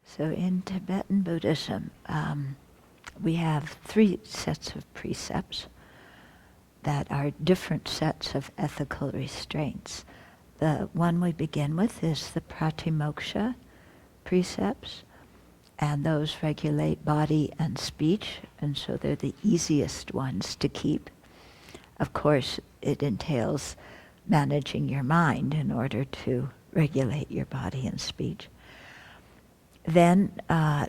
So in Tibetan Buddhism, we have 3 sets of precepts that are different sets of ethical restraints. The one we begin with is the pratimoksha precepts, and those regulate body and speech, and so they're the easiest ones to keep. Of course, it entails managing your mind in order to regulate your body and speech. Then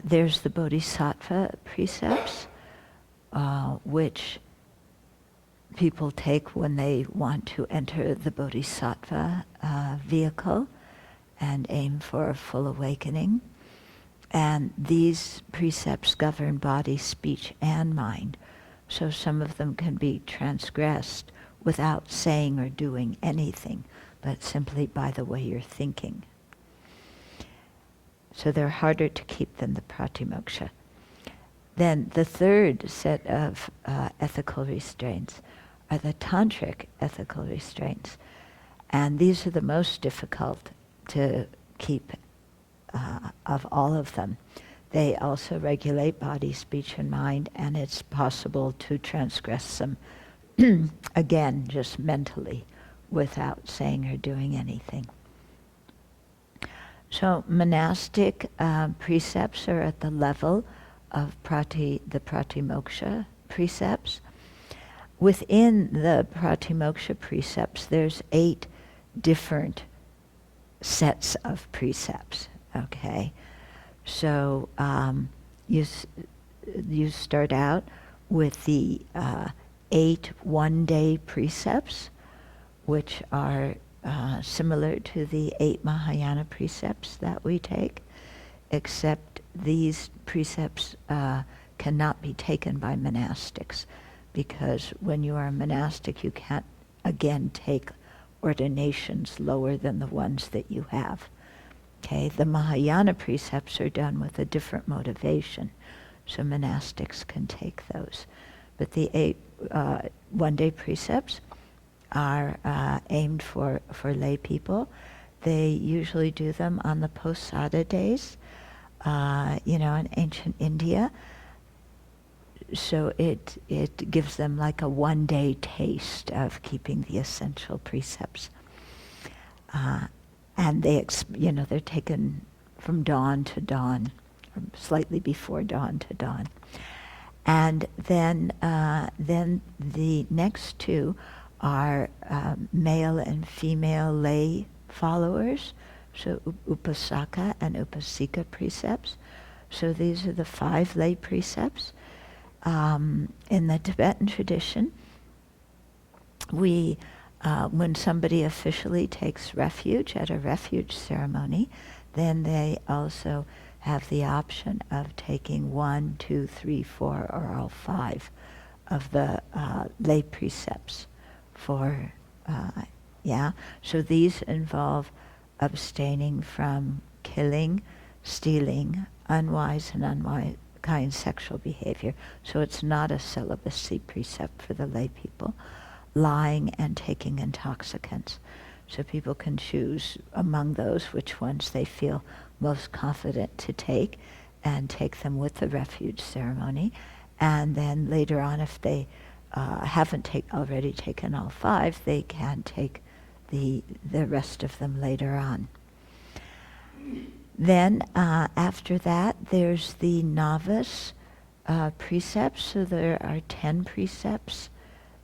there's the bodhisattva precepts, which people take when they want to enter the bodhisattva vehicle and aim for a full awakening. And these precepts govern body, speech, and mind. So some of them can be transgressed without saying or doing anything, but simply by the way you're thinking. So they're harder to keep than the pratimoksha. Then the third set of ethical restraints are the tantric ethical restraints. And these are the most difficult to keep of all of them. They also regulate body, speech, and mind, and it's possible to transgress them, again, just mentally, without saying or doing anything. So monastic precepts are at the level of the pratimoksha precepts. Within the pratimoksha precepts, there's 8 different sets of precepts, okay? So you start out with the 8 one-day precepts, which are similar to the 8 Mahayana precepts that we take, except these precepts cannot be taken by monastics, because when you are a monastic, you can't, again, take ordinations lower than the ones that you have. Okay, the Mahayana precepts are done with a different motivation, so monastics can take those. But the 8 one-day precepts are aimed for lay people. They usually do them on the posada days, in ancient India. So it gives them like a one-day taste of keeping the essential precepts. And they're taken from dawn to dawn, or slightly before dawn to dawn. And then the next 2 are male and female lay followers, so upasaka and upasika precepts. So these are the 5 lay precepts. In the Tibetan tradition, when somebody officially takes refuge at a refuge ceremony, then they also have the option of taking 1, 2, 3, 4, or all 5 of the lay precepts So these involve abstaining from killing, stealing, unwise and unkind sexual behavior. So it's not a celibacy precept for the lay people. Lying and taking intoxicants. So people can choose among those which ones they feel most confident to take, and take them with the refuge ceremony. And then later on, if they haven't already taken all 5, they can take the rest of them later on. Then after that, there's the novice precepts. So there are 10 precepts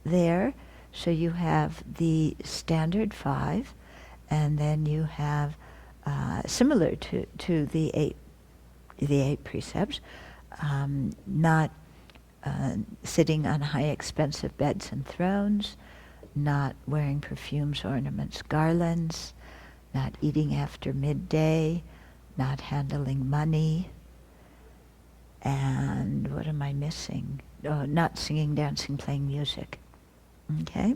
there. So you have the standard 5, and then you have similar to the eight precepts, not sitting on high expensive beds and thrones, not wearing perfumes, ornaments, garlands, not eating after midday, not handling money, and what am I missing? Oh, not singing, dancing, playing music. Okay?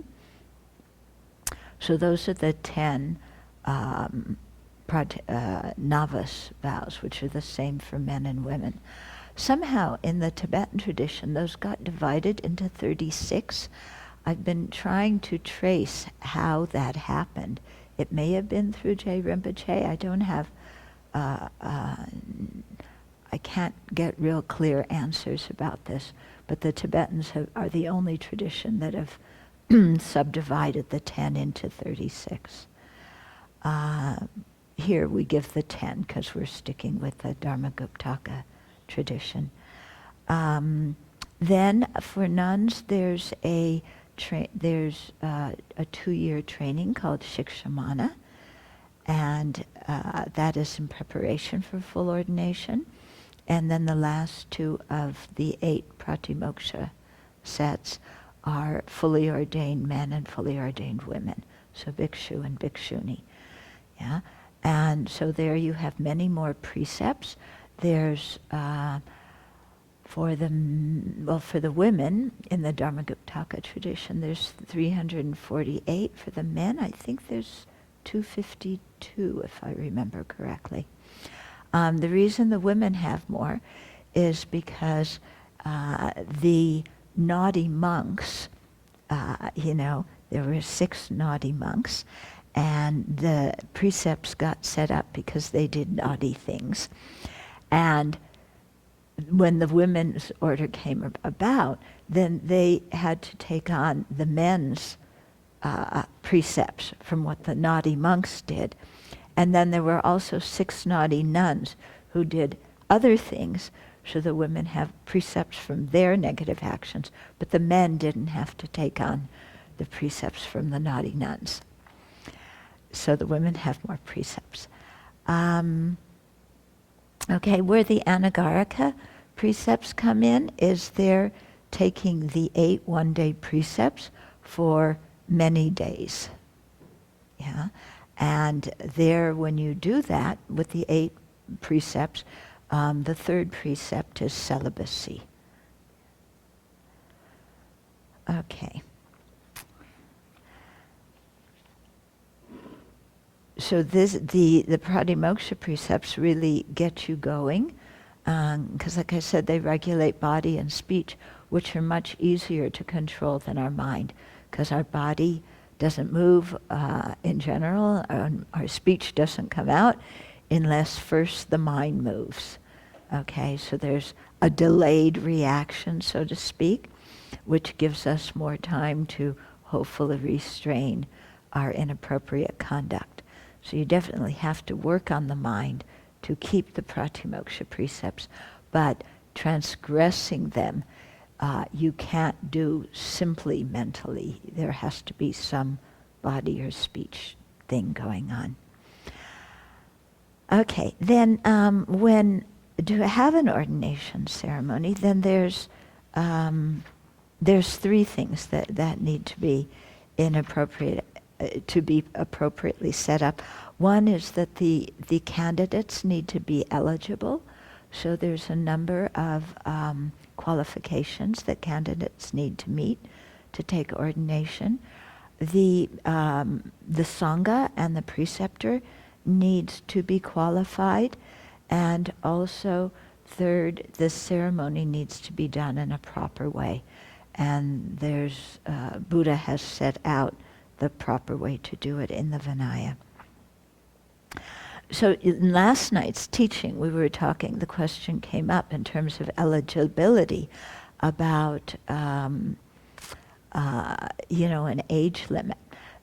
So those are the 10 novice vows, which are the same for men and women. Somehow in the Tibetan tradition, those got divided into 36. I've been trying to trace how that happened. It may have been through J. Rinpoche. I don't have I can't get real clear answers about this, but the Tibetans are the only tradition that have subdivided the 10 into 36. Here we give the 10 because we're sticking with the Dharmaguptaka tradition. Then for nuns, there's a 2-year training called Shikshamana, and that is in preparation for full ordination. And then the last 2 of the 8 pratimoksha sets are fully ordained men and fully ordained women, so bhikshu and bhikshuni. Yeah, and so there you have many more precepts. There's for the women in the Dharmaguptaka tradition, there's 348. For the men, I think there's 252, if I remember correctly. The reason the women have more is because the naughty monks, there were 6 naughty monks, and the precepts got set up because they did naughty things. And when the women's order came about, then they had to take on the men's precepts from what the naughty monks did. And then there were also 6 naughty nuns who did other things, so the women have precepts from their negative actions, but the men didn't have to take on the precepts from the naughty nuns. So the women have more precepts. Okay, where the Anagarika precepts come in is they're taking the 8 one-day precepts for many days. Yeah, and there, when you do that with the 8 precepts, the 3rd precept is celibacy. Okay. So the pratimoksha precepts really get you going, because like I said, they regulate body and speech, which are much easier to control than our mind, because our body doesn't move in general, our speech doesn't come out unless first the mind moves. Okay, so there's a delayed reaction, so to speak, which gives us more time to hopefully restrain our inappropriate conduct. So you definitely have to work on the mind to keep the pratimoksha precepts, but transgressing them you can't do simply mentally. There has to be some body or speech thing going on. Okay, then when to have an ordination ceremony, then there's 3 things that need to be to be appropriately set up. One is that the candidates need to be eligible. So there's a number of qualifications that candidates need to meet to take ordination. The Sangha and the preceptor needs to be qualified, and also 3rd, the ceremony needs to be done in a proper way. And there's Buddha has set out the proper way to do it in the Vinaya. So in last night's teaching, we were talking, the question came up in terms of eligibility about, an age limit.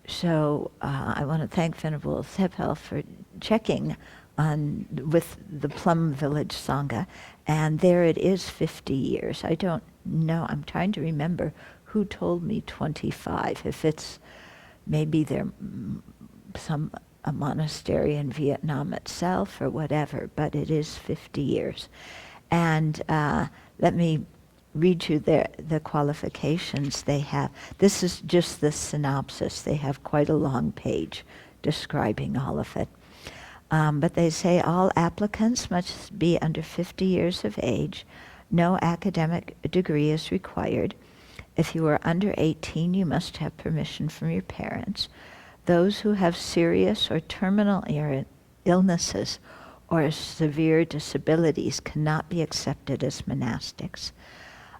So I want to thank Venerable Sepel for checking on with the Plum Village Sangha, and there it is 50 years. I don't know, I'm trying to remember who told me 25, if it's maybe there a monastery in Vietnam itself or whatever, but it is 50 years. And let me read you the qualifications they have. This is just the synopsis. They have quite a long page describing all of it. But they say all applicants must be under 50 years of age. No academic degree is required. If you are under 18, you must have permission from your parents. Those who have serious or terminal illnesses or severe disabilities cannot be accepted as monastics.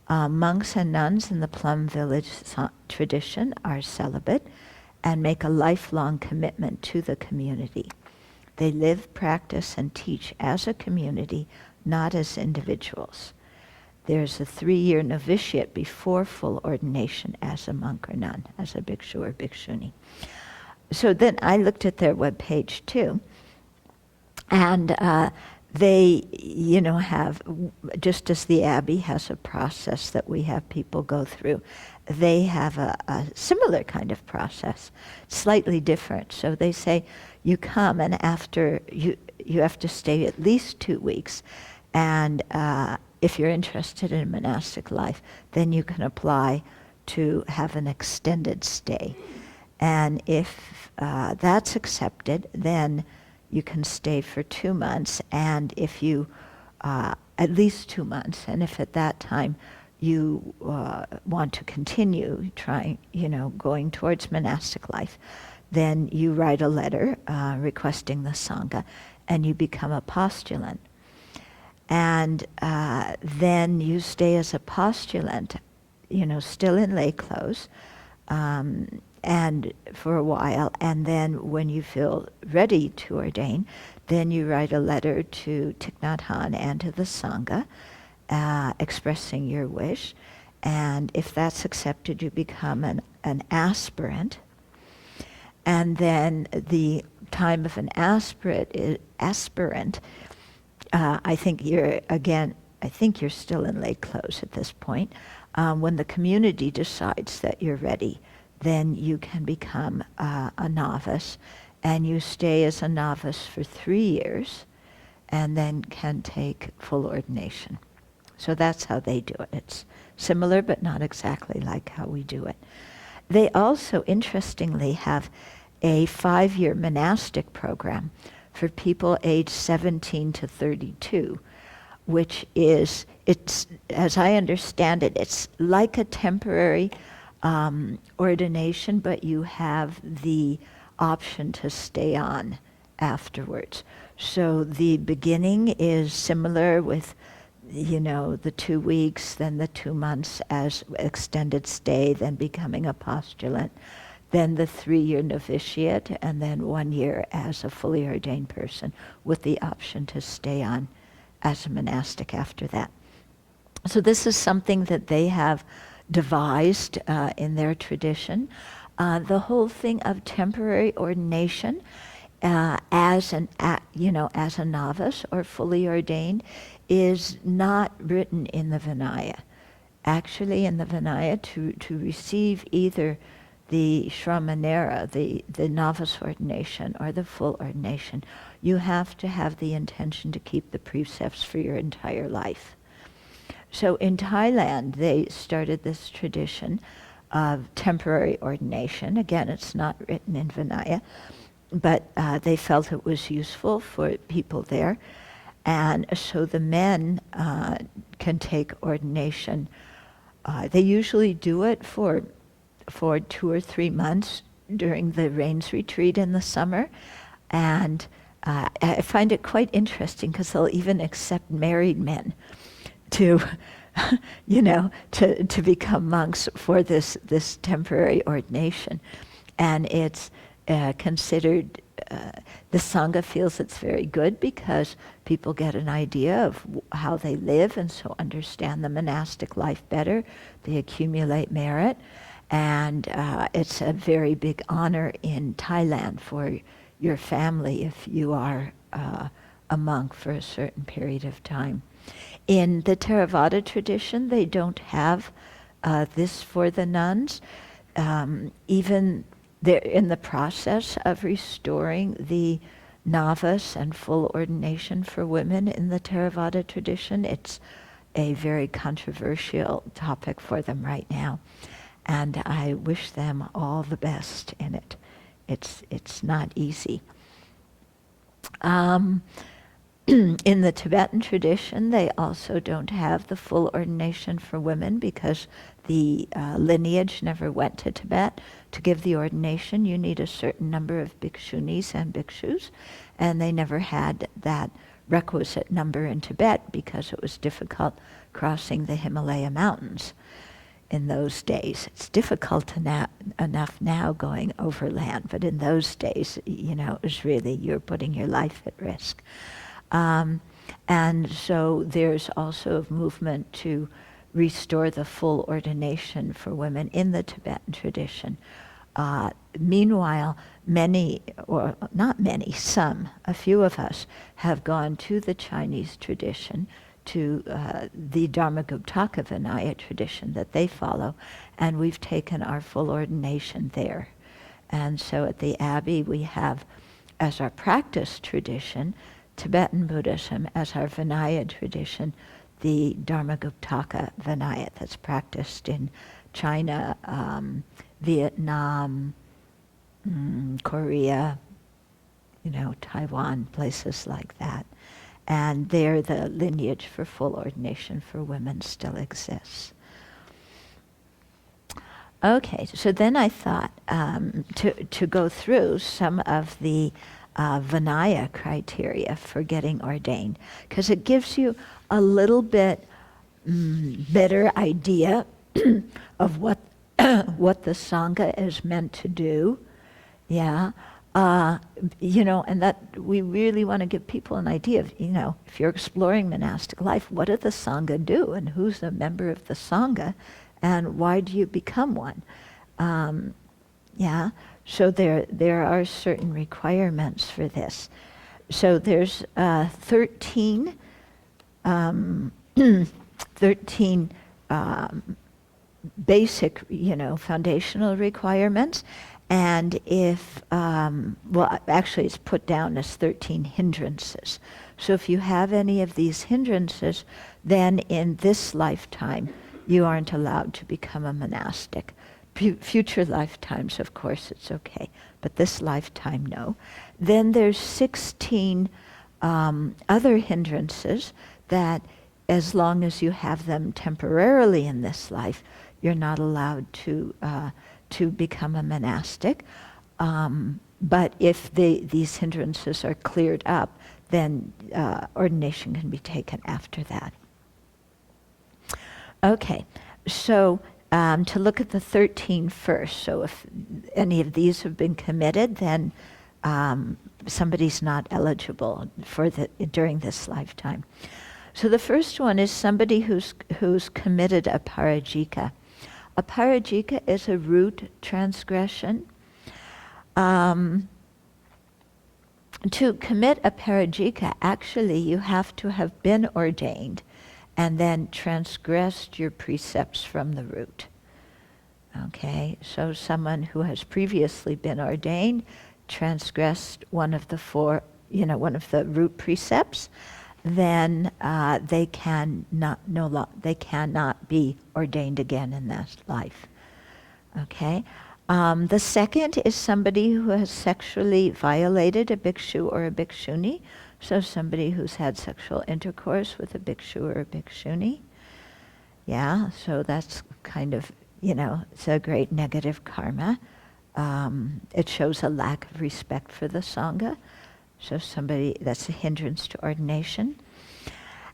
Monks and nuns in the Plum Village tradition are celibate and make a lifelong commitment to the community. They live, practice, and teach as a community not as individuals. There's a 3-year novitiate before full ordination as a monk or nun, as a bhikshu or bhikshuni. So then I looked at their webpage too, and they, have, just as the Abbey has a process that we have people go through, they have a similar kind of process, slightly different. So they say you come, and after you have to stay at least 2 weeks, and if you're interested in monastic life, then you can apply to have an extended stay. And if that's accepted, then you can stay for 2 months, and if you, at least 2 months, and if at that time you want to continue trying, going towards monastic life, then you write a letter requesting the Sangha, and you become a postulant. And then you stay as a postulant, still in lay clothes, and for a while, and then when you feel ready to ordain, then you write a letter to Thich Nhat Hanh and to the Sangha, expressing your wish, and if that's accepted, you become an aspirant. And then the time of an aspirant, I think you're still in lay clothes at this point. When the community decides that you're ready, then you can become a novice, and you stay as a novice for 3 years, and then can take full ordination. So that's how they do it. It's similar, but not exactly like how we do it. They also, interestingly, have a 5-year monastic program for people aged 17 to 32, which is, as I understand it, it's like a temporary ordination, but you have the option to stay on afterwards. So the beginning is similar with, the 2 weeks, then the 2 months as extended stay, then becoming a postulant, then the 3-year novitiate, and then 1 year as a fully ordained person with the option to stay on as a monastic after that. So this is something that they have devised in their tradition. The whole thing of temporary ordination as a novice or fully ordained is not written in the Vinaya. Actually, in the Vinaya, to receive either the Shramanera, the novice ordination, or the full ordination, you have to have the intention to keep the precepts for your entire life. So in Thailand, they started this tradition of temporary ordination. Again, it's not written in Vinaya, but they felt it was useful for people there. And so the men can take ordination. They usually do it for 2 or 3 months during the rains retreat in the summer. And I find it quite interesting because they'll even accept married men to to become monks for this temporary ordination. And it's considered, the Sangha feels it's very good because people get an idea of how they live, and so understand the monastic life better. They accumulate merit, and it's a very big honor in Thailand for your family if you are a monk for a certain period of time. In the Theravada tradition, they don't have this for the nuns. Even they're in the process of restoring the novice and full ordination for women in the Theravada tradition. It's a very controversial topic for them right now, and I wish them all the best in it. It's not easy. In the Tibetan tradition, they also don't have the full ordination for women because the lineage never went to Tibet. To give the ordination, you need a certain number of bhikshunis and bhikshus, and they never had that requisite number in Tibet because it was difficult crossing the Himalaya mountains in those days. It's difficult enough now going overland, but in those days, it was really, you're putting your life at risk. And so there's also a movement to restore the full ordination for women in the Tibetan tradition. Meanwhile, many, or not many, some, a few of us have gone to the Chinese tradition, to the Dharmaguptaka Vinaya tradition that they follow, and we've taken our full ordination there. And so at the Abbey we have, as our practice tradition, Tibetan Buddhism, as our Vinaya tradition, the Dharmaguptaka Vinaya that's practiced in China, Vietnam, Korea, Taiwan, places like that. And there the lineage for full ordination for women still exists. Okay, so then I thought to go through some of the Vinaya criteria for getting ordained, because it gives you a little bit better idea of what what the Sangha is meant to do. Yeah. And that we really want to give people an idea of, if you're exploring monastic life, what does the Sangha do, and who's a member of the Sangha, and why do you become one? So there are certain requirements for this. So there's 13 basic, foundational requirements. And if, actually it's put down as 13 hindrances. So if you have any of these hindrances, then in this lifetime, you aren't allowed to become a monastic. Future lifetimes, of course, it's okay, but this lifetime, no. Then there's 16 other hindrances that, as long as you have them temporarily in this life, you're not allowed to become a monastic. But if these hindrances are cleared up, then ordination can be taken after that. Okay, so to look at the 13 first. So if any of these have been committed, then somebody's not eligible for during this lifetime. So the first one is somebody who's committed a parajika. A parajika is a root transgression. To commit a parajika, actually you have to have been ordained and then transgressed your precepts from the root. Okay, so someone who has previously been ordained, transgressed one of the root precepts, then they cannot be ordained again in that life. Okay. The second is somebody who has sexually violated a bhikshu or a bhikshuni. So somebody who's had sexual intercourse with a bhikshu or a bhikshuni. Yeah, so that's kind of, it's a great negative karma. It shows a lack of respect for the Sangha. So that's a hindrance to ordination.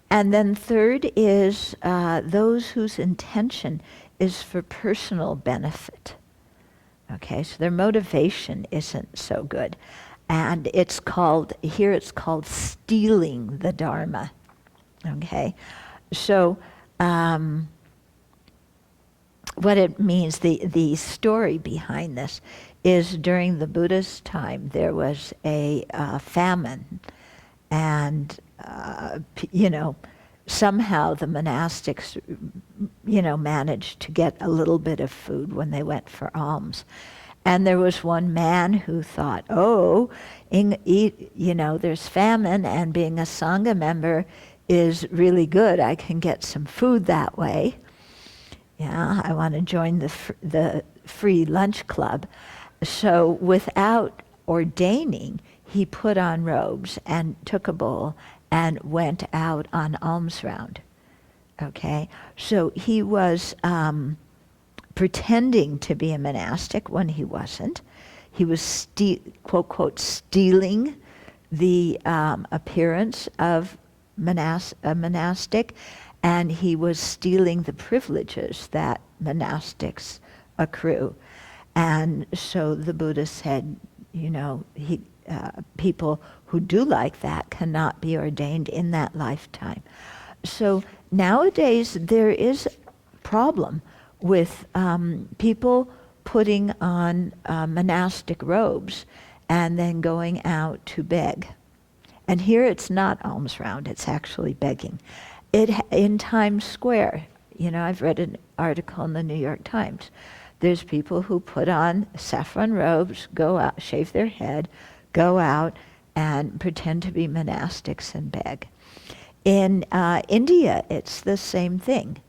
And then third is those whose intention is for personal benefit. Okay, so their motivation isn't so good. And it's called stealing the Dharma. Okay, so what it means, the story behind this is during the Buddha's time, there was a famine, and somehow the monastics, managed to get a little bit of food when they went for alms. And there was one man who thought, there's famine, and being a Sangha member is really good. I can get some food that way. Yeah, I want to join the free lunch club. So without ordaining, he put on robes and took a bowl and went out on alms round. Okay, so he was pretending to be a monastic when he wasn't. He was quote, quote, stealing the appearance of a monastic, and he was stealing the privileges that monastics accrue. And so the Buddha said, people who do like that cannot be ordained in that lifetime. So nowadays there is a problem with people putting on monastic robes and then going out to beg. And here it's not alms round, it's actually begging. In Times Square, I've read an article in the New York Times. There's people who put on saffron robes, go out, shave their head, go out and pretend to be monastics and beg. In India, it's the same thing.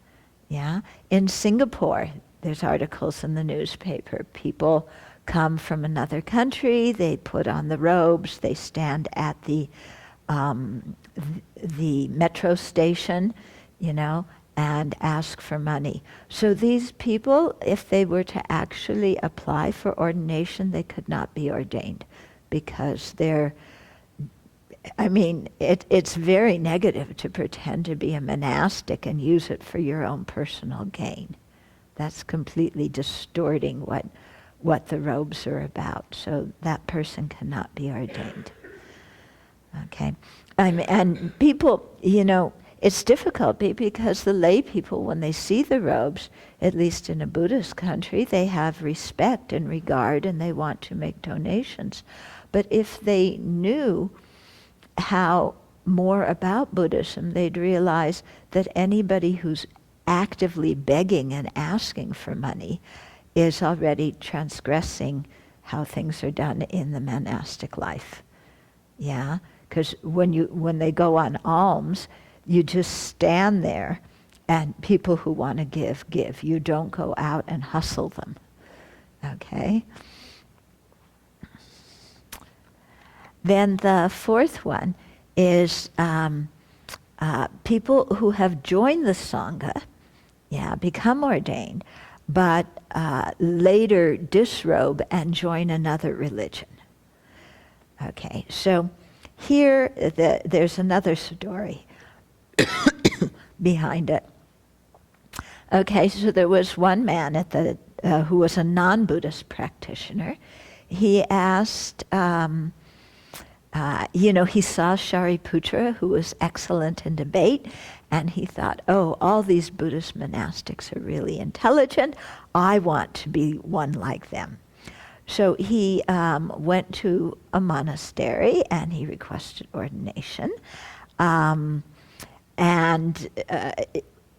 Yeah. In Singapore, there's articles in the newspaper. People come from another country, they put on the robes, they stand at the metro station, and ask for money. So these people, if they were to actually apply for ordination, they could not be ordained because it's very negative to pretend to be a monastic and use it for your own personal gain. That's completely distorting what the robes are about. So that person cannot be ordained. Okay? And people, it's difficult because the lay people, when they see the robes, at least in a Buddhist country, they have respect and regard and they want to make donations. But if they knew how more about Buddhism, they'd realize that anybody who's actively begging and asking for money is already transgressing how things are done in the monastic life. Yeah? Because when they go on alms, you just stand there and people who want to give. You don't go out and hustle them. Okay? Then the fourth one is people who have joined the Sangha, become ordained, but later disrobe and join another religion. Okay, so here there's another story behind it. Okay, so there was one man who was a non-Buddhist practitioner. He asked, he saw Shariputra, who was excellent in debate, and he thought, all these Buddhist monastics are really intelligent. I want to be one like them. So he went to a monastery and he requested ordination.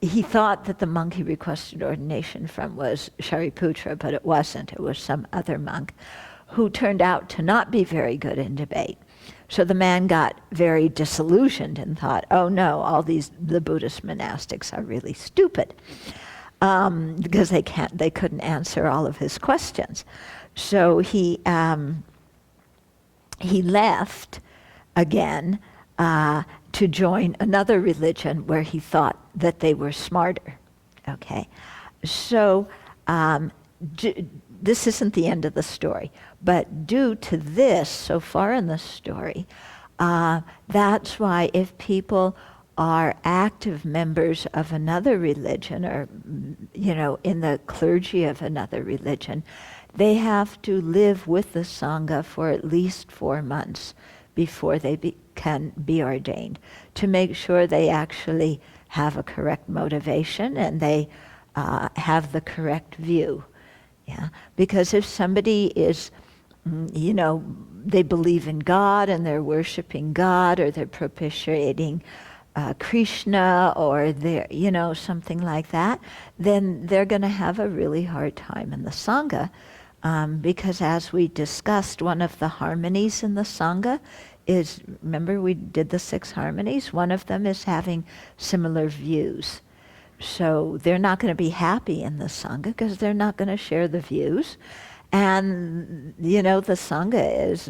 He thought that the monk he requested ordination from was Shariputra, but it wasn't. It was some other monk who turned out to not be very good in debate. So the man got very disillusioned and thought, oh no, the Buddhist monastics are really stupid because they couldn't answer all of his questions. So he left again to join another religion where he thought that they were smarter. Okay, so this isn't the end of the story, but due to this, so far in the story, that's why if people are active members of another religion or, in the clergy of another religion, they have to live with the Sangha for at least 4 months before they can be ordained, to make sure they actually have a correct motivation and they have the correct view. Yeah, because if somebody is, they believe in God and they're worshiping God or they're propitiating Krishna or they're, something like that, then they're going to have a really hard time in the Sangha. Because as we discussed, one of the harmonies in the Sangha is, remember we did the 6 harmonies? One of them is having similar views. So they're not going to be happy in the Sangha because they're not going to share the views. And, the Sangha is,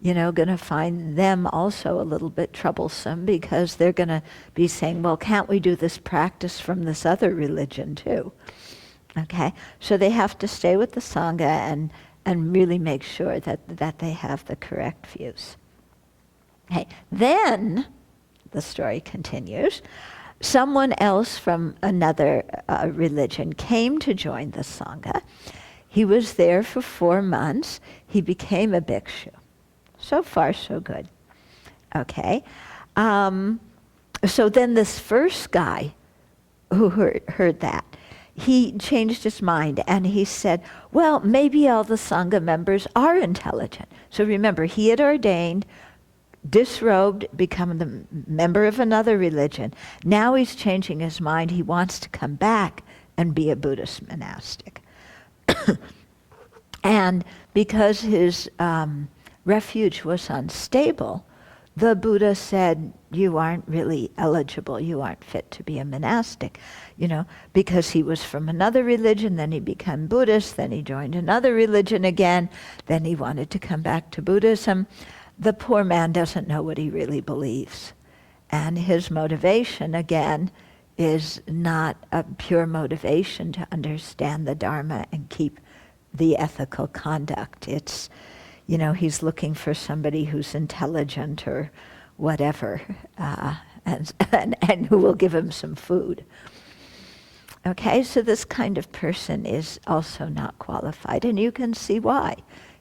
going to find them also a little bit troublesome because they're going to be saying, well, can't we do this practice from this other religion too? Okay, so they have to stay with the Sangha and really make sure that they have the correct views. Okay, then the story continues. Someone else from another religion came to join the Sangha. He was there for 4 months. He became a bhikshu. So far, so good. Okay. So then this first guy who heard that, he changed his mind and he said, well, maybe all the Sangha members are intelligent. So remember, he had ordained, disrobed, become the member of another religion. Now he's changing his mind. He wants to come back and be a Buddhist monastic. And because his refuge was unstable, the Buddha said, you aren't really eligible, you aren't fit to be a monastic, because he was from another religion, then he became Buddhist, then he joined another religion again, then he wanted to come back to Buddhism. The poor man doesn't know what he really believes. And his motivation, again, is not a pure motivation to understand the Dharma and keep the ethical conduct. It's, he's looking for somebody who's intelligent or whatever, and who will give him some food. Okay, so this kind of person is also not qualified, and you can see why.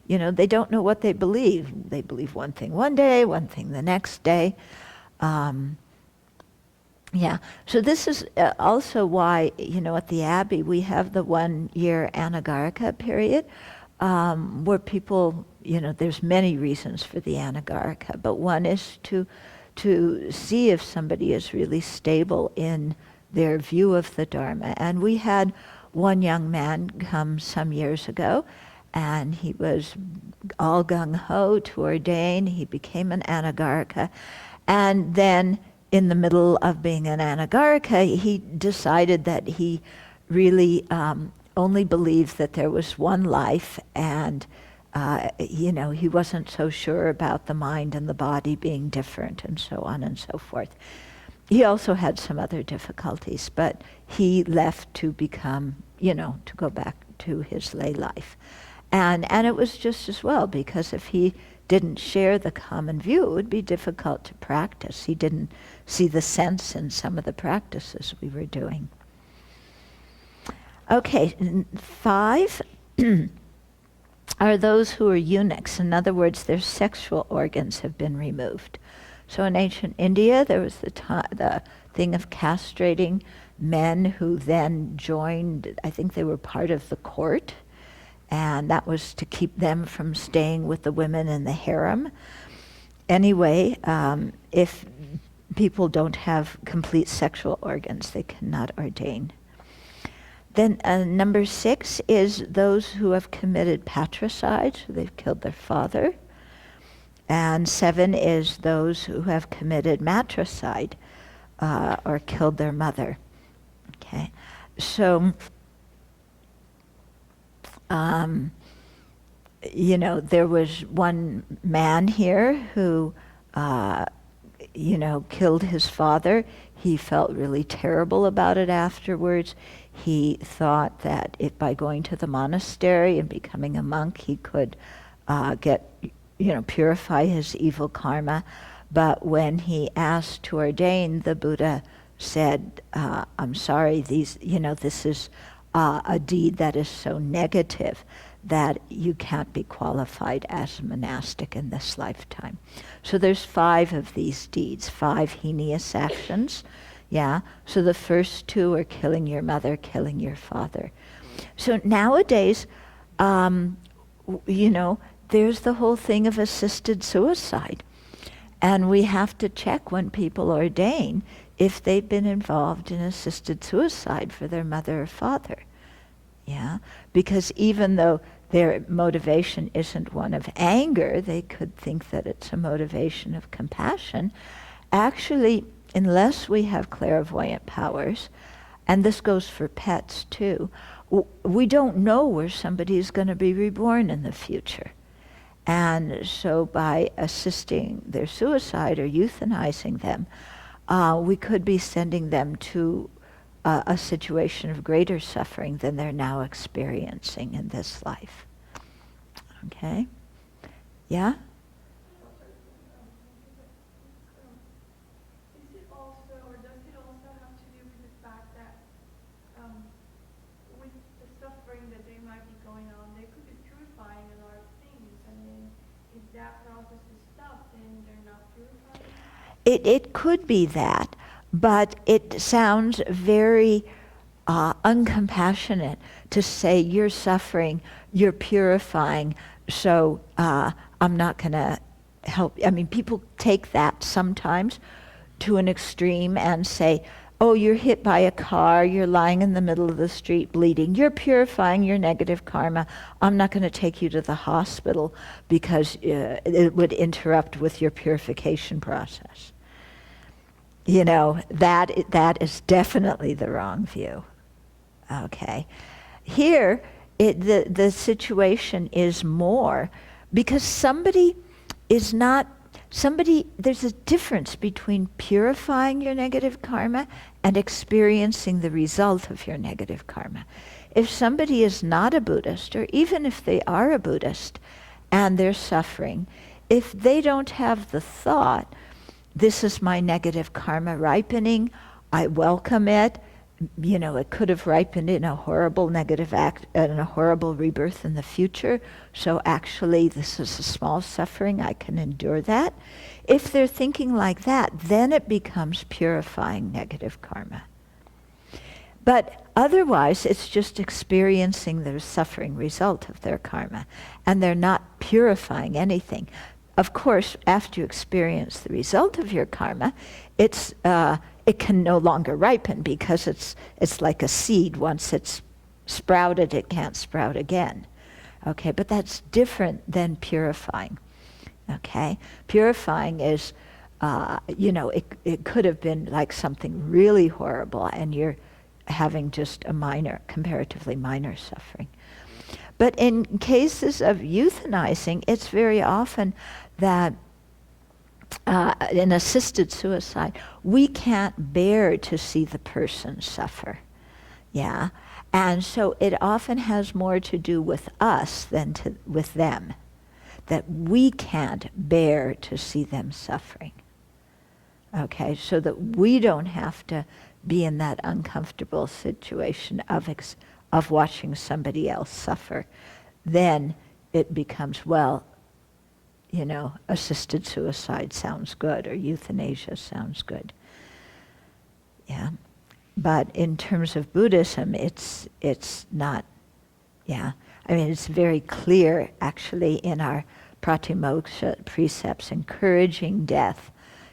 They don't know what they believe. They believe one thing one day, one thing the next day. So this is also why, at the Abbey we have the 1-year anagarika period, where people, there's many reasons for the anagarika, but one is to see if somebody is really stable in their view of the Dharma. And we had one young man come some years ago, and he was all gung-ho to ordain. He became an anagarika, and then in the middle of being an anagarika, he decided that he really only believed that there was one life, and he wasn't so sure about the mind and the body being different, and so on and so forth. He also had some other difficulties, but he left to become, to go back to his lay life. And it was just as well, because if he didn't share the common view, it would be difficult to practice. He didn't see the sense in some of the practices we were doing. Okay, 5 are those who are eunuchs. In other words, their sexual organs have been removed. So in ancient India, there was the thing of castrating men who then joined, I think they were part of the court, and that was to keep them from staying with the women in the harem. Anyway, if people don't have complete sexual organs, they cannot ordain. Then number 6 is those who have committed patricide, so they've killed their father. And 7 is those who have committed matricide, or killed their mother. Okay, so there was one man here who, killed his father. He felt really terrible about it afterwards. He thought that by going to the monastery and becoming a monk, he could purify his evil karma. But when he asked to ordain, the Buddha said, I'm sorry, this is a deed that is so negative that you can't be qualified as a monastic in this lifetime. So there's 5 of these deeds, 5 heinous actions. Yeah, so the first 2 are killing your mother, killing your father. So nowadays, there's the whole thing of assisted suicide. And we have to check when people ordain if they've been involved in assisted suicide for their mother or father. Yeah, because even though their motivation isn't one of anger, they could think that it's a motivation of compassion. Actually, unless we have clairvoyant powers, and this goes for pets too, we don't know where somebody is going to be reborn in the future. And so by assisting their suicide or euthanizing them, we could be sending them to a situation of greater suffering than they're now experiencing in this life. Okay? Yeah? Is it also, or does it also have to do with the fact that with the suffering that they might be going on, they could be purifying a lot of things, and then if that process is It could be that, but it sounds very uncompassionate to say you're suffering, you're purifying, so I'm not going to help. I mean, people take that sometimes to an extreme and say, oh, you're hit by a car, you're lying in the middle of the street bleeding, you're purifying your negative karma, I'm not going to take you to the hospital because it would interrupt with your purification process. You know, that is definitely the wrong view. Okay. Here, the situation is more because there's a difference between purifying your negative karma and experiencing the result of your negative karma. If somebody is not a Buddhist, or even if they are a Buddhist and they're suffering, if they don't have the thought, this is my negative karma ripening, I welcome it, you know, it could have ripened in a horrible negative act, in a horrible rebirth in the future, so actually this is a small suffering, I can endure that. If they're thinking like that, then it becomes purifying negative karma. But otherwise, it's just experiencing the suffering result of their karma, and they're not purifying anything. Of course, after you experience the result of your karma, it can no longer ripen because it's like a seed. Once it's sprouted, it can't sprout again. Okay, but that's different than purifying. Okay, purifying is, it could have been like something really horrible, and you're having just a comparatively minor suffering. But in cases of euthanizing, it's very often that in assisted suicide, we can't bear to see the person suffer. Yeah? And so it often has more to do with us than with them, that we can't bear to see them suffering. Okay, so that we don't have to be in that uncomfortable situation of watching somebody else suffer. Then it becomes, well, you know, assisted suicide sounds good, or euthanasia sounds good. Yeah. But in terms of Buddhism, it's not, yeah. I mean, it's very clear, actually, in our pratimoksha precepts, encouraging death,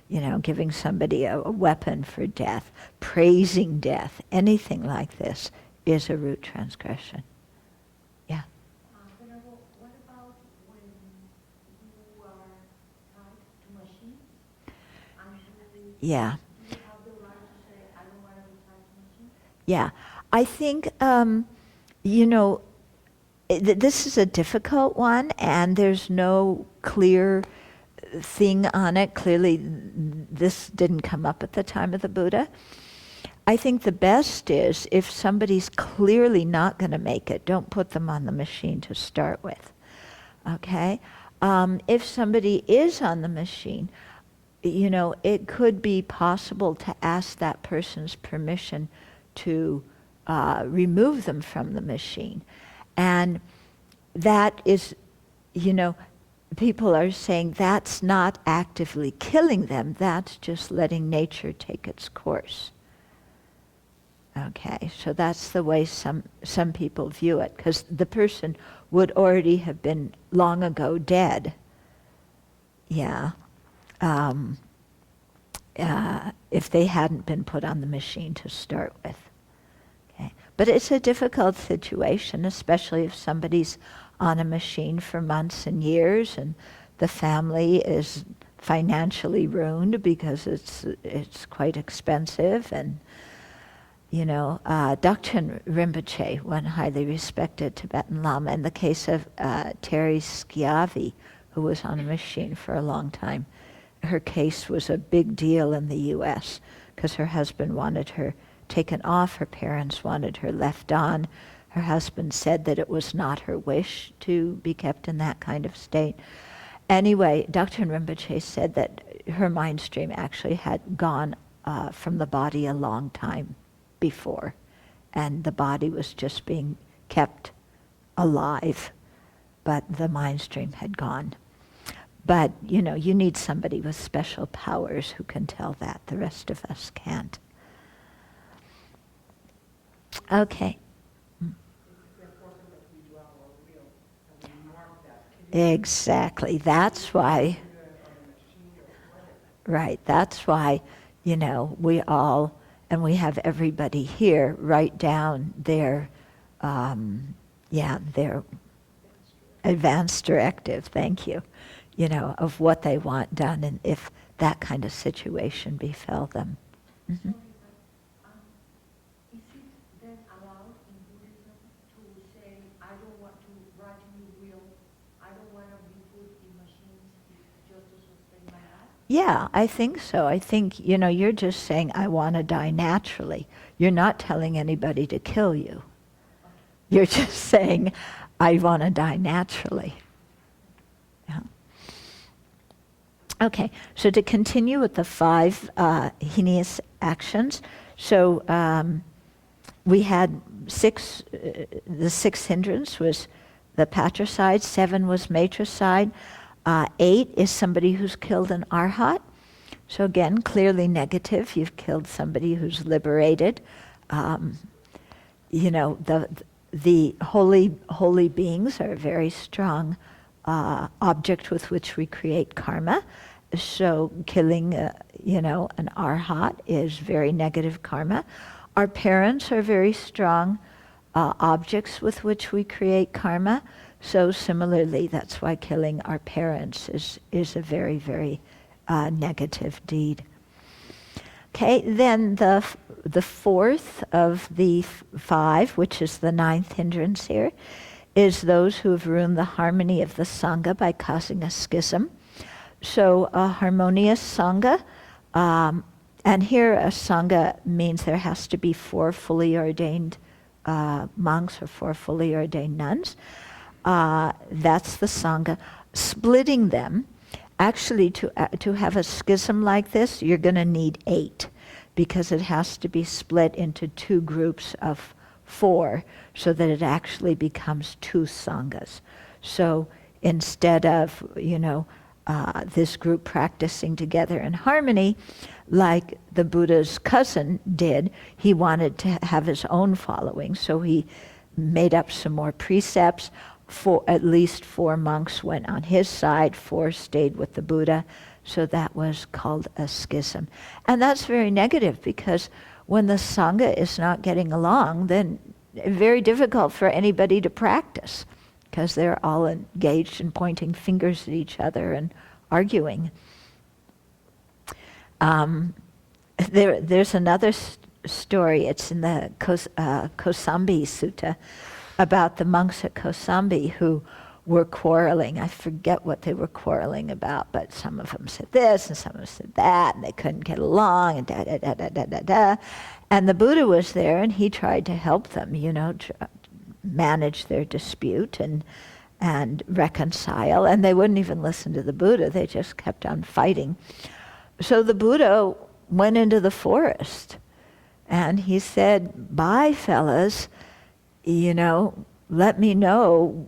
you know, giving somebody a weapon for death, praising death, anything like this is a root transgression. Yeah. Venerable, what about when you are tied to machines? Yeah. Do you have the right to say, I don't want to be tied to machines? Yeah. I think, this is a difficult one, and there's no clear thing on it. Clearly, this didn't come up at the time of the Buddha. I think the best is if somebody's clearly not going to make it, don't put them on the machine to start with. Okay? If somebody is on the machine, you know, it could be possible to ask that person's permission to remove them from the machine. And that is, you know, people are saying that's not actively killing them, that's just letting nature take its course. Okay, so that's the way some people view it, because the person would already have been long ago dead. Yeah. If they hadn't been put on the machine to start with. Okay. But it's a difficult situation, especially if somebody's on a machine for months and years and the family is financially ruined because it's quite expensive. And you know, Dokchen Rinpoche, one highly respected Tibetan Lama, in the case of Terry Schiavi, who was on a machine for a long time, her case was a big deal in the US because her husband wanted her taken off, her parents wanted her left on. Her husband said that it was not her wish to be kept in that kind of state. Anyway, Dr. Rinpoche said that her mind stream actually had gone from the body a long time before, and the body was just being kept alive, but the mind stream had gone. But, you know, you need somebody with special powers who can tell that. The rest of us can't. Okay. Exactly. That's why. Right. That's why, you know, we all, and we have everybody here write down their, their advanced directive. Thank you. You know, of what they want done, and if that kind of situation befell them. Mm-hmm. Is it then allowed in Buddhism to say, I don't want to write a new will, I don't want to be put in machines just to sustain my life? Yeah, I think so. I think, you know, you're just saying, I want to die naturally. You're not telling anybody to kill you. You're just saying, I want to die naturally. Yeah. Okay, so to continue with the 5 heinous actions, so we had 6, the 6th hindrance was the patricide, 7 was matricide, 8 is somebody who's killed an arhat. So again, clearly negative. You've killed somebody who's liberated. You know, the holy beings are a very strong object with which we create karma. So killing, you know, an arhat is very negative karma. Our parents are very strong objects with which we create karma. So similarly, that's why killing our parents is a very, very negative deed. Okay, then the 4th of the 5, which is the 9th hindrance here, is those who have ruined the harmony of the Sangha by causing a schism. So a harmonious Sangha, and here a Sangha means there has to be 4 fully ordained monks or 4 fully ordained nuns. That's the Sangha. Splitting them, actually to have a schism like this, you're going to need 8, because it has to be split into 2 groups of 4 so that it actually becomes 2 Sanghas. So instead of, you know, this group practicing together in harmony, like the Buddha's cousin did, he wanted to have his own following, so he made up some more precepts. At least 4 monks went on his side, 4 stayed with the Buddha, so that was called a schism. And that's very negative, because when the Sangha is not getting along, then it's very difficult for anybody to practice, because they're all engaged in pointing fingers at each other and arguing. There's another story, it's in the Kosambi Sutta, about the monks at Kosambi who were quarreling. I forget what they were quarreling about, but some of them said this and some of them said that, and they couldn't get along, and da-da-da-da-da-da-da. And the Buddha was there, and he tried to help them, you know, manage their dispute and reconcile, and they wouldn't even listen to the Buddha. They just kept on fighting. So the Buddha went into the forest, and he said, bye, fellas, you know, let me know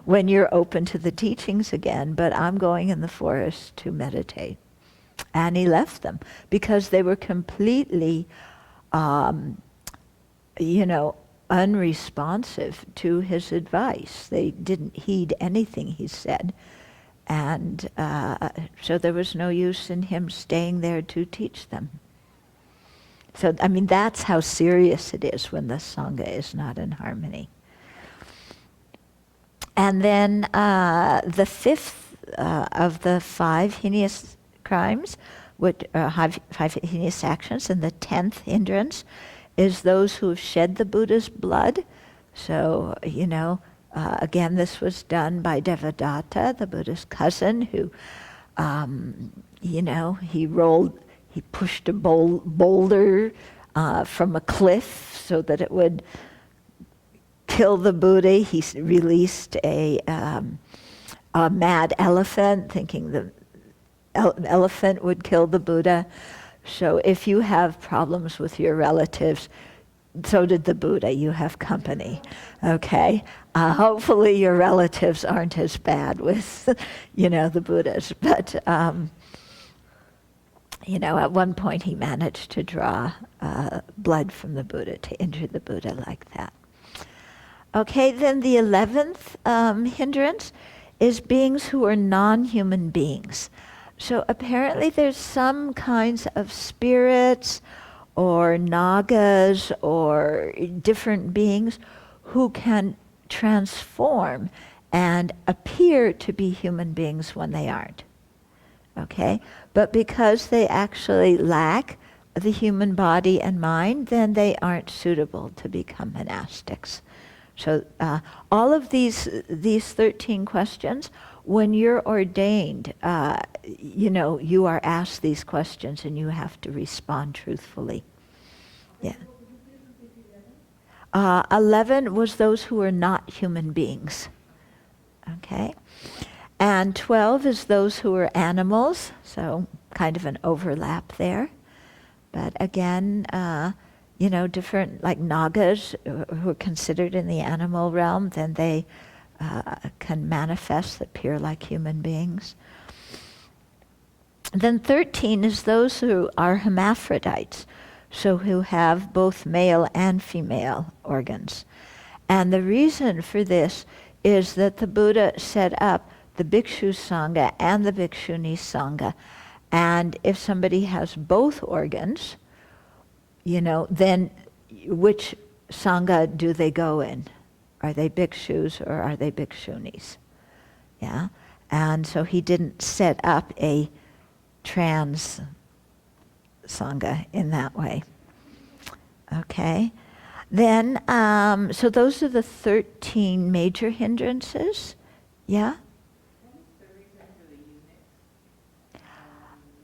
when you're open to the teachings again, but I'm going in the forest to meditate. And he left them because they were completely, you know, unresponsive to his advice. They didn't heed anything he said. And so there was no use in him staying there to teach them. So, I mean, that's how serious it is when the Sangha is not in harmony. And then the 5th of the 5 heinous crimes, 5 heinous actions, and the 10th hindrance is those who have shed the Buddha's blood. So, you know, again, this was done by Devadatta, the Buddha's cousin, who, you know, he pushed a boulder from a cliff so that it would kill the Buddha. He released a mad elephant, thinking the elephant would kill the Buddha. So if you have problems with your relatives, So did the Buddha. You have company. Okay. Hopefully your relatives aren't as bad with, the Buddhas. But, at one point he managed to draw blood from the Buddha to injure the Buddha like that. Okay, then the 11th hindrance is beings who are non-human beings. So apparently there's some kinds of spirits or nagas or different beings who can transform and appear to be human beings when they aren't. Okay? But because they actually lack the human body and mind, then they aren't suitable to become monastics. So all of these 13 questions, when you're ordained, you are asked these questions and you have to respond truthfully. Yeah. 11 was those who are not human beings. Okay. And 12 is those who are animals, so kind of an overlap there. But again, different, like nagas who are considered in the animal realm, then they can manifest, appear like human beings. Then 13 is those who are hermaphrodites, so who have both male and female organs. And the reason for this is that the Buddha set up the Bhikshu Sangha and the Bhikshuni Sangha. And if somebody has both organs, then which Sangha do they go in? Are they bhikshus or are they bhikshunis? Yeah? And so he didn't set up a trans Sangha in that way. Okay? Then, so those are the 13 major hindrances. Yeah?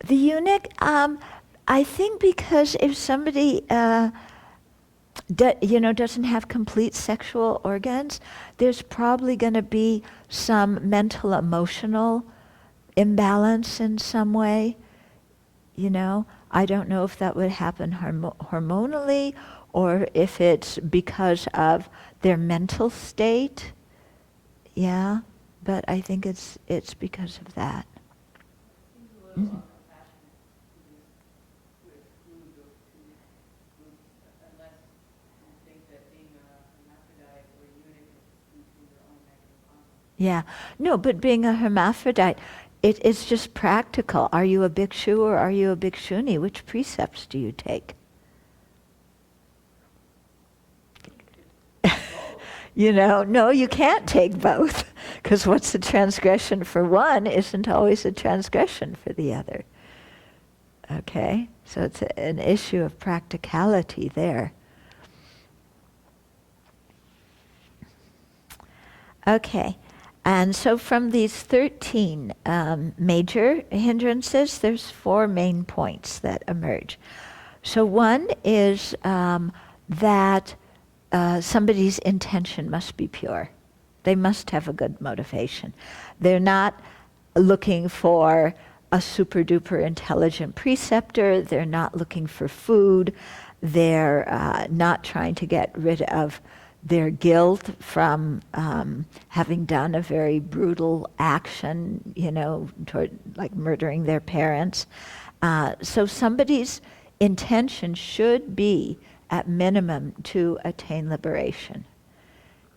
The eunuch, I think because if somebody, doesn't have complete sexual organs, there's probably going to be some mental, emotional imbalance in some way. I don't know if that would happen hormonally or if it's because of their mental state. Yeah, but I think it's because of that. Mm-hmm. Yeah. No, but being a hermaphrodite, it's just practical. Are you a bhikshu or are you a bhikshuni? Which precepts do you take? No, you can't take both. Because what's a transgression for one isn't always a transgression for the other. Okay? So it's an issue of practicality there. Okay. And so from these 13 major hindrances, there's 4 main points that emerge. So one is that somebody's intention must be pure. They must have a good motivation. They're not looking for a super duper intelligent preceptor. They're not looking for food. They're not trying to get rid of their guilt from having done a very brutal action, toward like murdering their parents. So somebody's intention should be, at minimum, to attain liberation.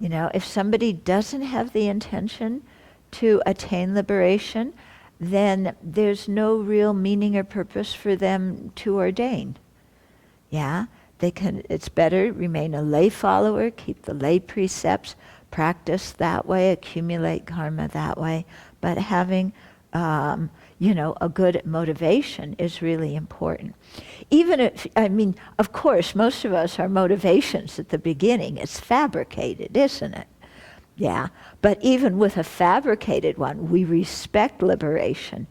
If somebody doesn't have the intention to attain liberation, then there's no real meaning or purpose for them to ordain. Yeah? It's better remain a lay follower, keep the lay precepts, practice that way, accumulate karma that way, but having, a good motivation is really important. Even if, of course, most of us, our motivations at the beginning, it's fabricated, isn't it? Yeah, but even with a fabricated one, we respect liberation,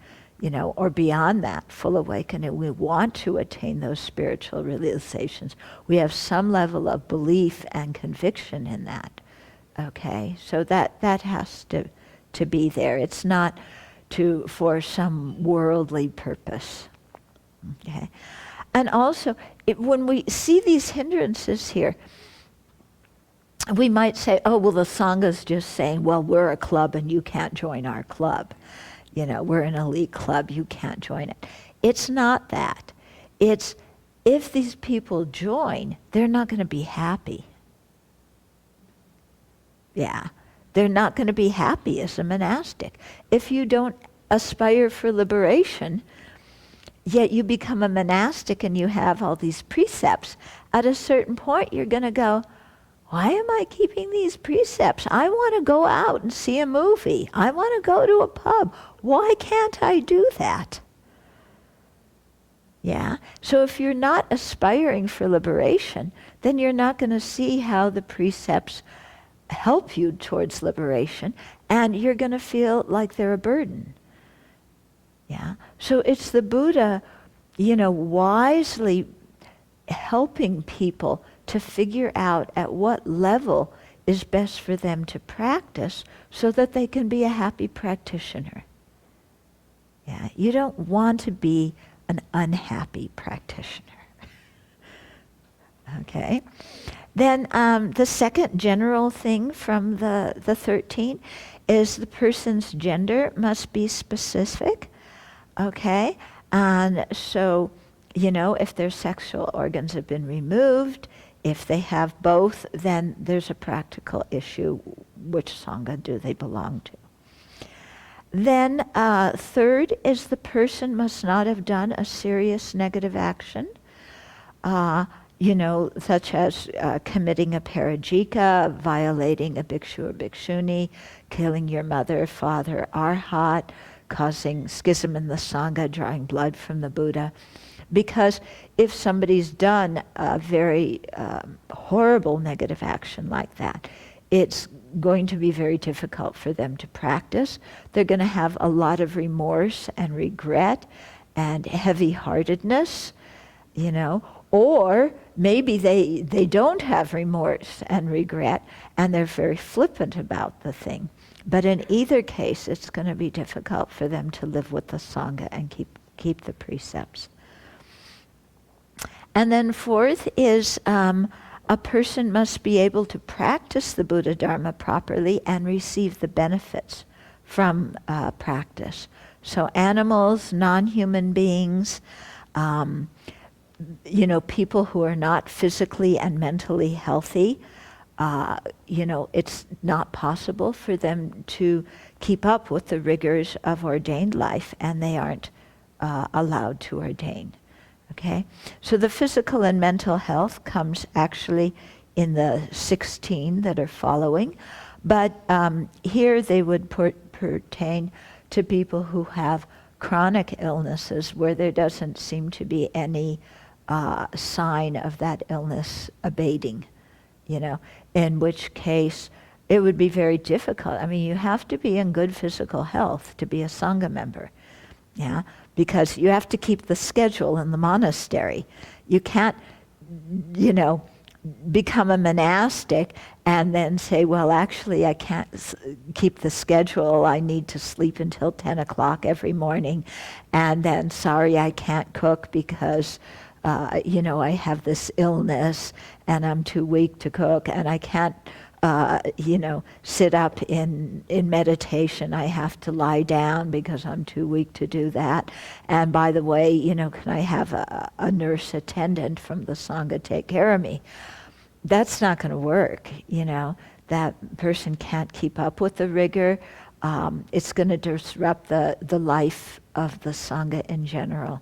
or beyond that, full awakening. We want to attain those spiritual realizations. We have some level of belief and conviction in that. Okay, so that has to be there. It's not for some worldly purpose. Okay, And also, when we see these hindrances here, we might say, oh, well, the Sangha's just saying, well, we're a club and you can't join our club. We're an elite club, you can't join it. It's not that. It's if these people join, they're not going to be happy. Yeah, they're not going to be happy as a monastic. If you don't aspire for liberation, yet you become a monastic and you have all these precepts, at a certain point you're going to go, why am I keeping these precepts? I want to go out and see a movie. I want to go to a pub. Why can't I do that? Yeah? So if you're not aspiring for liberation, then you're not going to see how the precepts help you towards liberation, and you're going to feel like they're a burden. Yeah? So it's the Buddha, wisely helping people to figure out at what level is best for them to practice so that they can be a happy practitioner. Yeah, you don't want to be an unhappy practitioner. Okay. Then the second general thing from the 13 is the person's gender must be specific. Okay. And so, if their sexual organs have been removed, if they have both, then there's a practical issue. Which Sangha do they belong to? Then third is the person must not have done a serious negative action, such as committing a parajika, violating a bhikshu or bhikshuni, killing your mother, father, arhat, causing schism in the Sangha, drawing blood from the Buddha. Because if somebody's done a very horrible negative action like that, it's going to be very difficult for them to practice. They're going to have a lot of remorse and regret and heavy-heartedness, or maybe they don't have remorse and regret and they're very flippant about the thing. But in either case, it's going to be difficult for them to live with the Sangha and keep the precepts. And then fourth is a person must be able to practice the Buddha Dharma properly and receive the benefits from practice. So animals, non-human beings, people who are not physically and mentally healthy, it's not possible for them to keep up with the rigors of ordained life, and they aren't allowed to ordain. Okay, so the physical and mental health comes actually in the 16 that are following, but here they would pertain to people who have chronic illnesses where there doesn't seem to be any sign of that illness abating, in which case it would be very difficult. I mean, you have to be in good physical health to be a Sangha member, yeah, because you have to keep the schedule in the monastery. You can't, become a monastic and then say, well, actually, I can't keep the schedule. I need to sleep until 10 o'clock every morning. And then, sorry, I can't cook because, I have this illness and I'm too weak to cook and I can't, sit up in meditation. I have to lie down because I'm too weak to do that. And by the way, can I have a nurse attendant from the Sangha take care of me? That's not going to work, That person can't keep up with the rigor. It's going to disrupt the life of the Sangha in general.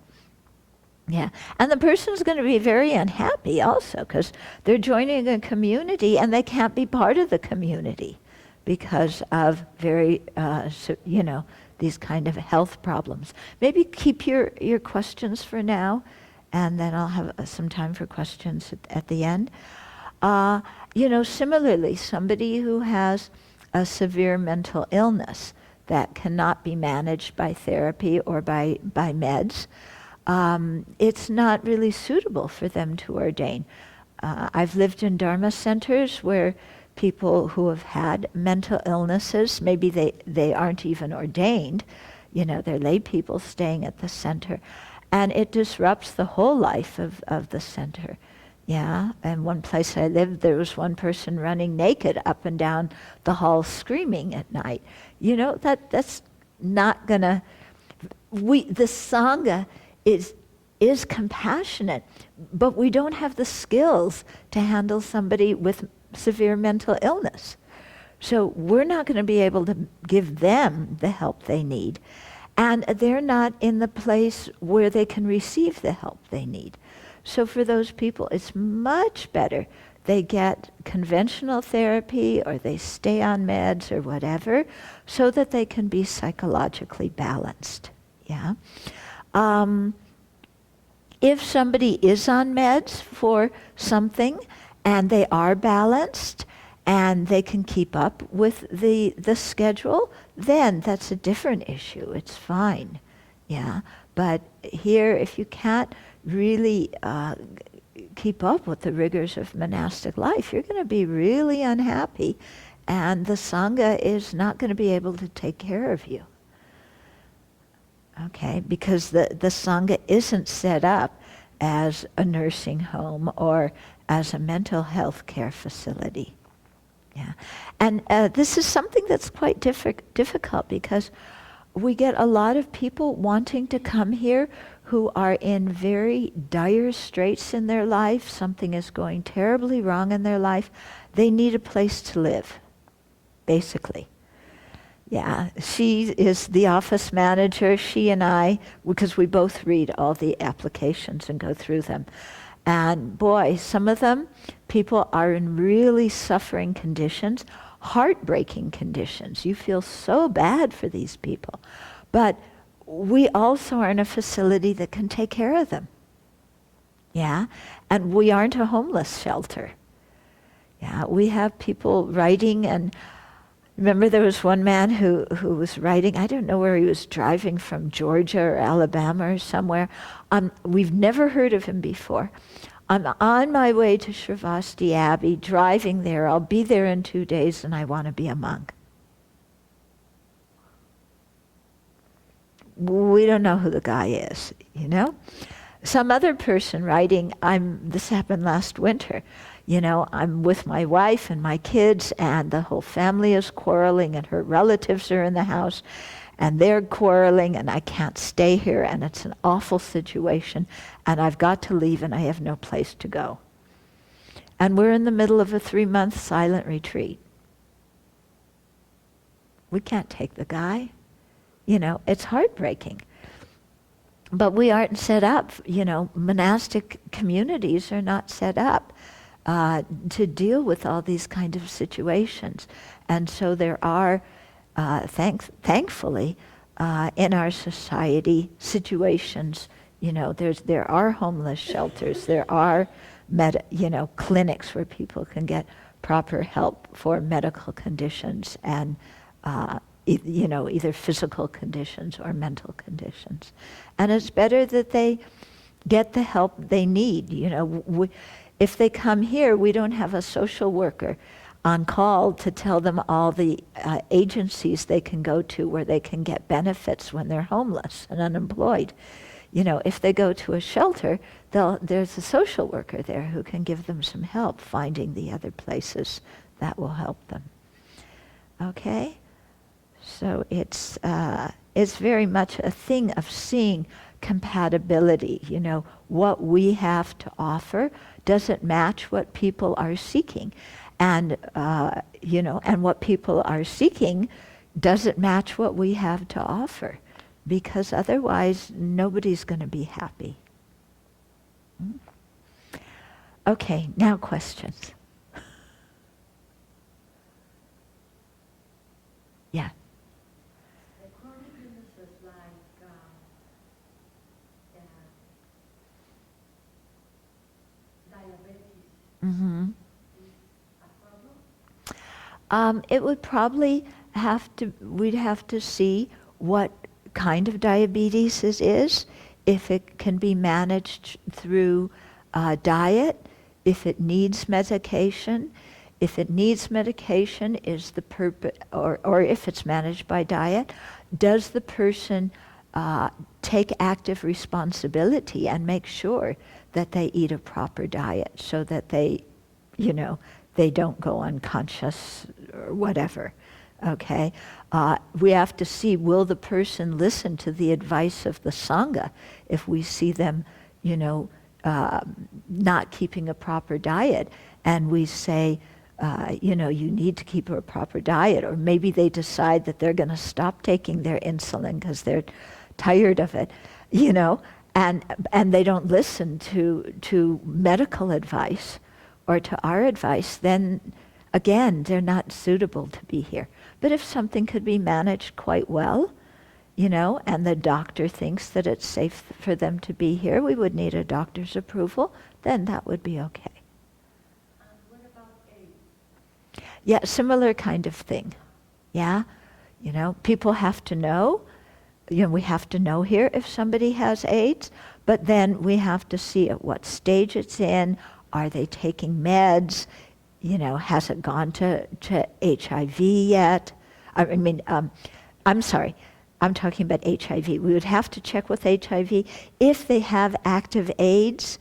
Yeah, and the person's going to be very unhappy also because they're joining a community and they can't be part of the community because of very, these kind of health problems. Maybe keep your questions for now, and then I'll have some time for questions at the end. Similarly, somebody who has a severe mental illness that cannot be managed by therapy or by meds, it's not really suitable for them to ordain. I've lived in Dharma centers where people who have had mental illnesses, maybe they aren't even ordained, they're lay people staying at the center, And it disrupts the whole life of the center. Yeah, and one place I lived, there was one person running naked up and down the hall screaming at night. You know, that's not gonna, the Sangha is compassionate, but we don't have the skills to handle somebody with severe mental illness. So we're not going to be able to give them the help they need. And they're not in the place where they can receive the help they need. So for those people, it's much better they get conventional therapy or they stay on meds or whatever so that they can be psychologically balanced. Yeah. If somebody is on meds for something and they are balanced and they can keep up with the schedule, then that's a different issue. It's fine. Yeah. But here, if you can't really keep up with the rigors of monastic life, you're going to be really unhappy, and the Sangha is not going to be able to take care of you. Okay, because the Sangha isn't set up as a nursing home or as a mental health care facility. Yeah, and this is something that's quite difficult because we get a lot of people wanting to come here who are in very dire straits in their life. Something is going terribly wrong in their life. They need a place to live, basically. Yeah, she is the office manager. She and I, because we both read all the applications and go through them. And boy, some of them, people are in really suffering conditions, heartbreaking conditions. You feel so bad for these people. But we also are in a facility that can take care of them. Yeah, and we aren't a homeless shelter. Yeah, we have people writing, and remember there was one man who was writing, I don't know where he was driving from, Georgia or Alabama or somewhere. We've never heard of him before. I'm on my way to Sravasti Abbey, driving there. I'll be there in 2 days and I want to be a monk. We don't know who the guy is, you know? Some other person writing, this happened last winter. You know, I'm with my wife and my kids and the whole family is quarreling and her relatives are in the house and they're quarreling and I can't stay here and it's an awful situation and I've got to leave and I have no place to go. And we're in the middle of a 3-month silent retreat. We can't take the guy. You know, it's heartbreaking. But we aren't set up, you know, monastic communities are not set up to deal with all these kind of situations. And so there are, thankfully, in our society, situations, you know, there are homeless shelters, there are, clinics where people can get proper help for medical conditions and, either physical conditions or mental conditions. And it's better that they get the help they need. You know, if they come here, we don't have a social worker on call to tell them all the agencies they can go to where they can get benefits when they're homeless and unemployed. You know, if they go to a shelter, there's a social worker there who can give them some help finding the other places that will help them. Okay? So it's very much a thing of seeing compatibility. You know, what we have to offer doesn't match what people are seeking. And, and what people are seeking doesn't match what we have to offer. Because otherwise, nobody's going to be happy. Okay, now questions. Yeah. The chronic illnesses like diabetes Mm-hmm. is a problem? It would probably we'd have to see what kind of diabetes it is, if it can be managed through diet, if it needs medication. If it needs medication, is the purpose, or if it's managed by diet, does the person take active responsibility and make sure that they eat a proper diet so that they, they don't go unconscious or whatever. Okay? We have to see, will the person listen to the advice of the Sangha if we see them, not keeping a proper diet, and we say, you need to keep a proper diet, or maybe they decide that they're going to stop taking their insulin because they're tired of it, and they don't listen to medical advice or to our advice, then again, they're not suitable to be here. But if something could be managed quite well, and the doctor thinks that it's safe for them to be here, we would need a doctor's approval, then that would be okay. What about AIDS? Yeah, similar kind of thing. Yeah, people have to know. We have to know here if somebody has AIDS, but then we have to see at what stage it's in. Are they taking meds? Has it gone to HIV yet? I'm sorry, I'm talking about HIV. We would have to check with HIV. If they have active AIDS,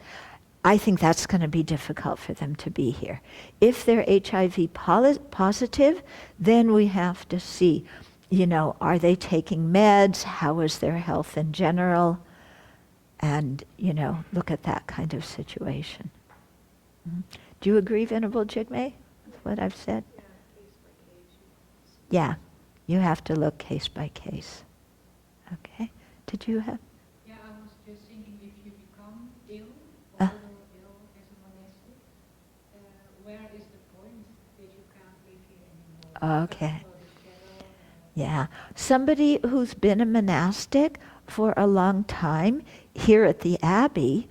I think that's going to be difficult for them to be here. If they're HIV positive, then we have to see, are they taking meds? How is their health in general? And, look at that kind of situation. Mm-hmm. Do you agree, Venerable Jigme, with what I've said? Yeah, case by case. Yeah, you have to look case by case. Okay. Did you have? Yeah, I was just thinking, if you become ill, Uh. or ill as a monastic, where is the point that you can't live here anymore? Okay. Because of the shadow and Yeah. Somebody who's been a monastic for a long time here at the Abbey,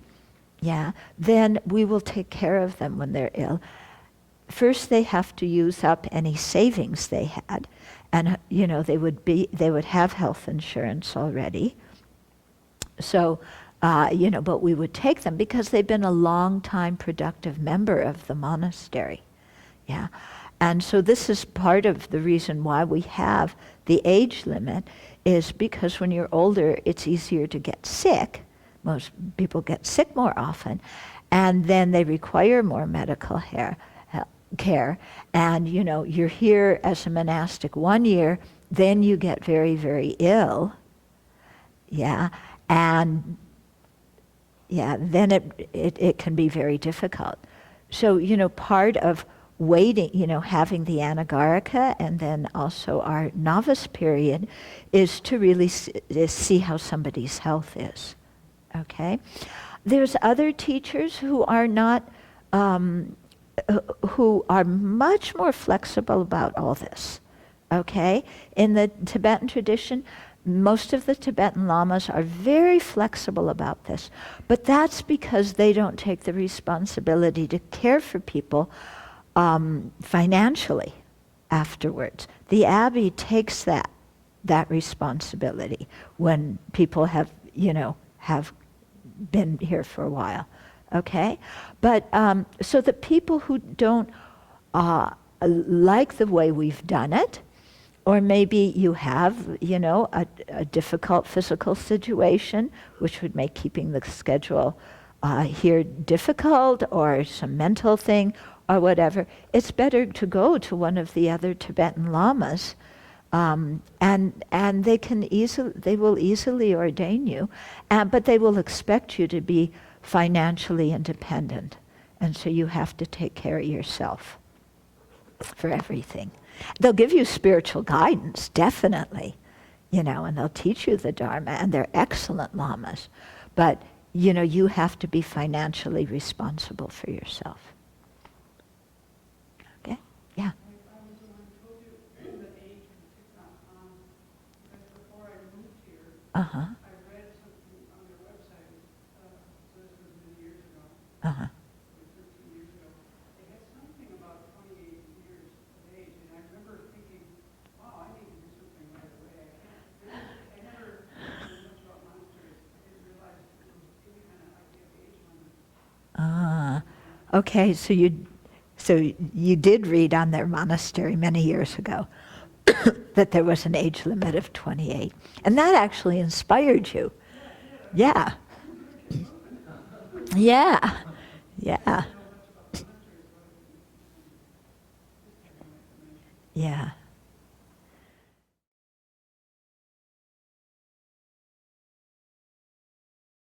then we will take care of them when they're ill. First, they have to use up any savings they had, and they would have health insurance already. So, but we would take them because they've been a long time productive member of the monastery. Yeah. And so this is part of the reason why we have the age limit, is because when you're older, it's easier to get sick. Most people get sick more often, and then they require more medical care. And you're here as a monastic 1 year, then you get very, very ill. Yeah. And then it can be very difficult. So, part of waiting, having the anagarika and then also our novice period is to really see how somebody's health is. Okay? There's other teachers who are not, who are much more flexible about all this. Okay? In the Tibetan tradition, most of the Tibetan lamas are very flexible about this, but that's because they don't take the responsibility to care for people financially afterwards. The Abbey takes that responsibility when people have been here for a while. Okay? But so the people who don't like the way we've done it, or maybe you have, a difficult physical situation, which would make keeping the schedule here difficult, or some mental thing, or whatever, it's better to go to one of the other Tibetan lamas, and they will easily ordain you, but they will expect you to be financially independent, and so you have to take care of yourself for everything. They'll give you spiritual guidance, definitely, and they'll teach you the Dharma, and they're excellent lamas, but you have to be financially responsible for yourself. Okay? Yeah. I was the one who told you the age and TikTok because before I moved here, Uh-huh. I read something on their website, so this was many years ago, Uh-huh. 13 years ago. They had something about 28 years of age, and I remember thinking, wow, I need to do something right away. I never knew much about monasteries. I didn't realize there was any kind of idea of age limit. Okay, so you did read on their monastery many years ago. that there was an age limit of 28. And that actually inspired you. Yeah. Yeah. Yeah. Yeah.